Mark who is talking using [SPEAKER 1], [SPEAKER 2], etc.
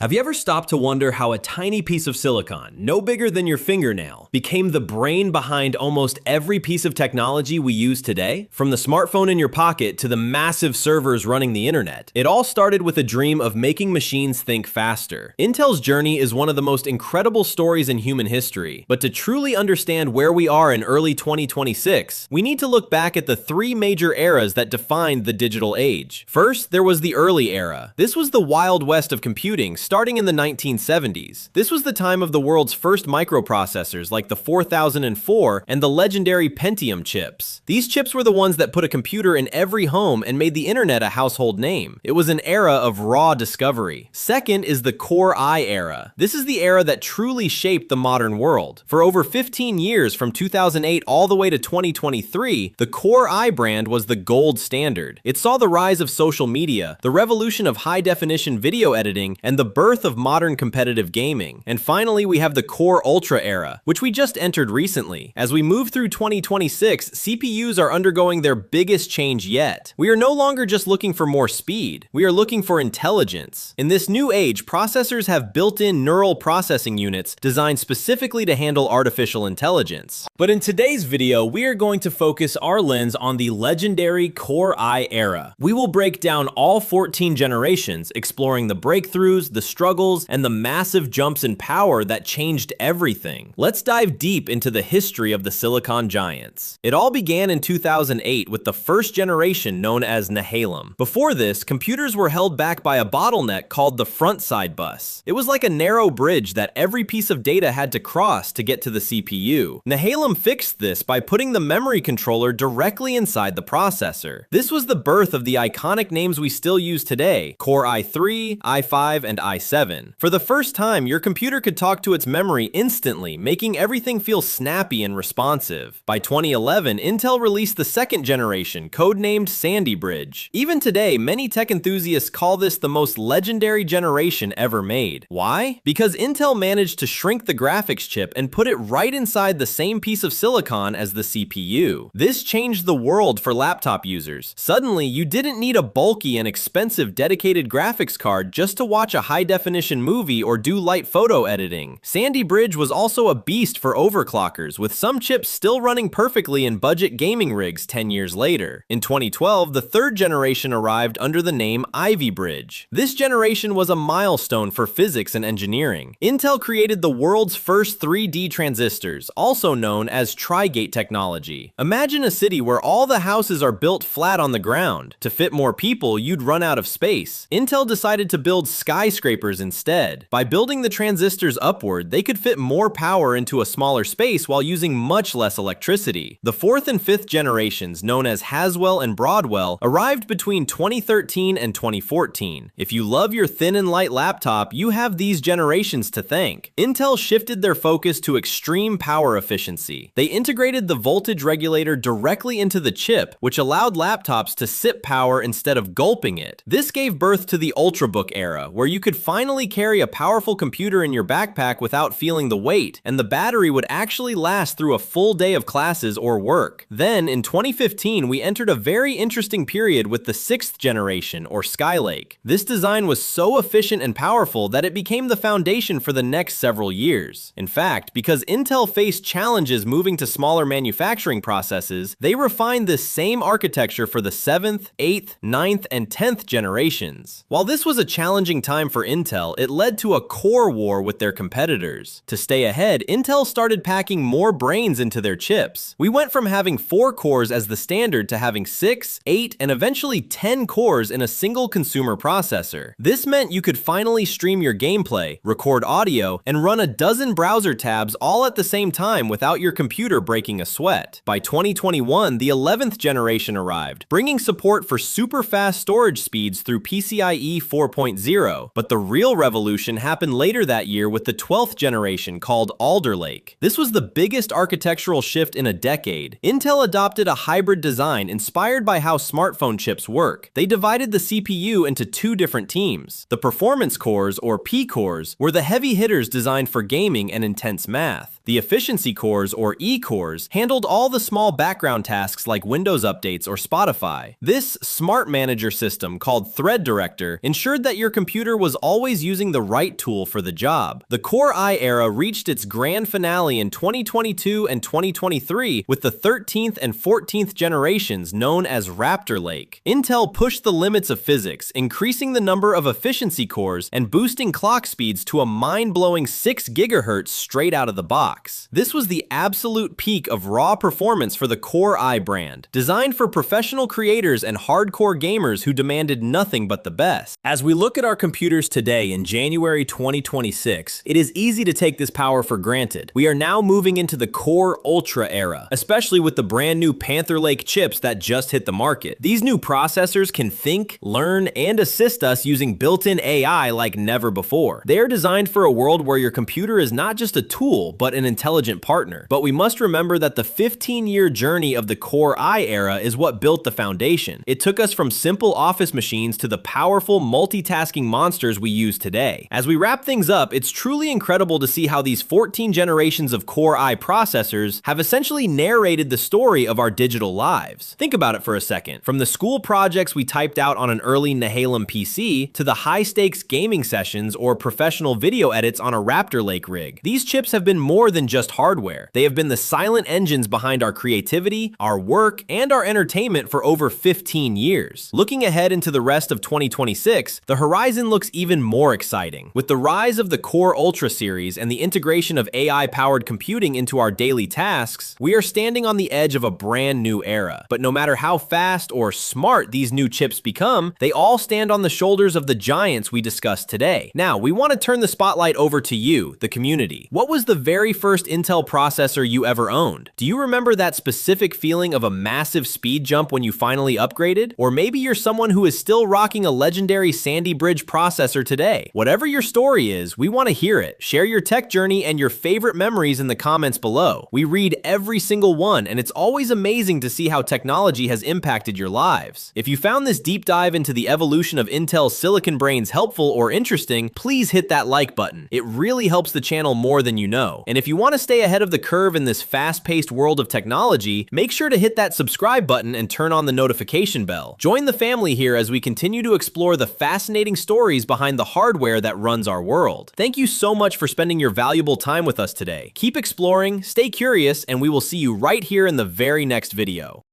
[SPEAKER 1] Have you ever stopped to wonder how a tiny piece of silicon, no bigger than your fingernail, became the brain behind almost every piece of technology we use today? From the smartphone in your pocket to the massive servers running the internet, it all started with a dream of making machines think faster. Intel's journey is one of the most incredible stories in human history, but to truly understand where we are in early 2026, we need to look back at the three major eras that defined the digital age. First, there was the early era. This was the Wild West of computing, starting in the 1970s. This was the time of the world's first microprocessors like the 4004 and the legendary Pentium chips. These chips were the ones that put a computer in every home and made the internet a household name. It was an era of raw discovery. Second is the Core I era. This is the era that truly shaped the modern world. For over 15 years, from 2008 all the way to 2023, the Core I brand was the gold standard. It saw the rise of social media, the revolution of high-definition video editing, and the birth of modern competitive gaming. And finally, we have the Core Ultra era, which we just entered recently. As we move through 2026, CPUs are undergoing their biggest change yet. We are no longer just looking for more speed, we are looking for intelligence. In this new age, processors have built-in neural processing units designed specifically to handle artificial intelligence. But in today's video, we are going to focus our lens on the legendary Core I era. We will break down all 14 generations, exploring the breakthroughs, the struggles, and the massive jumps in power that changed everything. Let's dive deep into the history of the silicon giants. It all began in 2008 with the first generation known as Nehalem. Before this, computers were held back by a bottleneck called the front side bus. It was like a narrow bridge that every piece of data had to cross to get to the CPU. Nehalem fixed this by putting the memory controller directly inside the processor. This was the birth of the iconic names we still use today: Core i3, i5, and i7. For the first time, your computer could talk to its memory instantly, making everything feel snappy and responsive. By 2011, Intel released the second generation, codenamed Sandy Bridge. Even today, many tech enthusiasts call this the most legendary generation ever made. Why? Because Intel managed to shrink the graphics chip and put it right inside the same piece of silicon as the CPU. This changed the world for laptop users. Suddenly, you didn't need a bulky and expensive dedicated graphics card just to watch a high-definition movie or do light photo editing. Sandy Bridge was also a beast for overclockers, with some chips still running perfectly in budget gaming rigs 10 years later. In 2012, the third generation arrived under the name Ivy Bridge. This generation was a milestone for physics and engineering. Intel created the world's first 3D transistors, also known as Tri-Gate technology. Imagine a city where all the houses are built flat on the ground. To fit more people, you'd run out of space. Intel decided to build skyscrapers instead. By building the transistors upward, they could fit more power into a smaller space while using much less electricity. The fourth and fifth generations, known as Haswell and Broadwell, arrived between 2013 and 2014. If you love your thin and light laptop, you have these generations to thank. Intel shifted their focus to extreme power efficiency. They integrated the voltage regulator directly into the chip, which allowed laptops to sip power instead of gulping it. This gave birth to the Ultrabook era, where you could finally carry a powerful computer in your backpack without feeling the weight, and the battery would actually last through a full day of classes or work. Then, in 2015, we entered a very interesting period with the sixth generation, or Skylake. This design was so efficient and powerful that it became the foundation for the next several years. In fact, because Intel faced challenges moving to smaller manufacturing processes, they refined this same architecture for the 7th, 8th, 9th, and 10th generations. While this was a challenging time for Intel, it led to a core war with their competitors. To stay ahead, Intel started packing more brains into their chips. We went from having 4 cores as the standard to having 6, 8, and eventually 10 cores in a single consumer processor. This meant you could finally stream your gameplay, record audio, and run a dozen browser tabs all at the same time without your computer breaking a sweat. By 2021, the 11th generation arrived, bringing support for super fast storage speeds through PCIe 4.0. But the real revolution happened later that year with the 12th generation called Alder Lake. This was the biggest architectural shift in a decade. Intel adopted a hybrid design inspired by how smartphone chips work. They divided the CPU into 2 different teams. The performance cores, or P cores, were the heavy hitters designed for gaming and intense math. The efficiency cores, or E cores, handled all the small background tasks like Windows updates or Spotify. This smart manager system, called Thread Director, ensured that your computer was always always using the right tool for the job. The Core i era reached its grand finale in 2022 and 2023 with the 13th and 14th generations known as Raptor Lake. Intel pushed the limits of physics, increasing the number of efficiency cores and boosting clock speeds to a mind-blowing 6 GHz straight out of the box. This was the absolute peak of raw performance for the Core i brand, designed for professional creators and hardcore gamers who demanded nothing but the best. As we look at our computers today in January 2026, it is easy to take this power for granted. We are now moving into the Core Ultra era, especially with the brand new Panther Lake chips that just hit the market. These new processors can think, learn, and assist us using built-in AI like never before. They are designed for a world where your computer is not just a tool, but an intelligent partner. But we must remember that the 15-year journey of the Core i era is what built the foundation. It took us from simple office machines to the powerful multitasking monsters we use today. As we wrap things up, it's truly incredible to see how these 14 generations of Core i processors have essentially narrated the story of our digital lives. Think about it for a second. From the school projects we typed out on an early Nehalem PC to the high-stakes gaming sessions or professional video edits on a Raptor Lake rig, these chips have been more than just hardware. They have been the silent engines behind our creativity, our work, and our entertainment for over 15 years. Looking ahead into the rest of 2026, the horizon looks even more exciting. With the rise of the Core Ultra series and the integration of AI-powered computing into our daily tasks, we are standing on the edge of a brand new era. But no matter how fast or smart these new chips become, they all stand on the shoulders of the giants we discussed today. Now, we want to turn the spotlight over to you, the community. What was the very first Intel processor you ever owned? Do you remember that specific feeling of a massive speed jump when you finally upgraded? Or maybe you're someone who is still rocking a legendary Sandy Bridge processor today. Whatever your story is, we want to hear it. Share your tech journey and your favorite memories in the comments below. We read every single one, and it's always amazing to see how technology has impacted your lives. If you found this deep dive into the evolution of Intel's silicon brains helpful or interesting, please hit that like button. It really helps the channel more than you know. And if you want to stay ahead of the curve in this fast-paced world of technology, make sure to hit that subscribe button and turn on the notification bell. Join the family here as we continue to explore the fascinating stories behind the hardware that runs our world. Thank you so much for spending your valuable time with us today. Keep exploring, stay curious, and we will see you right here in the very next video.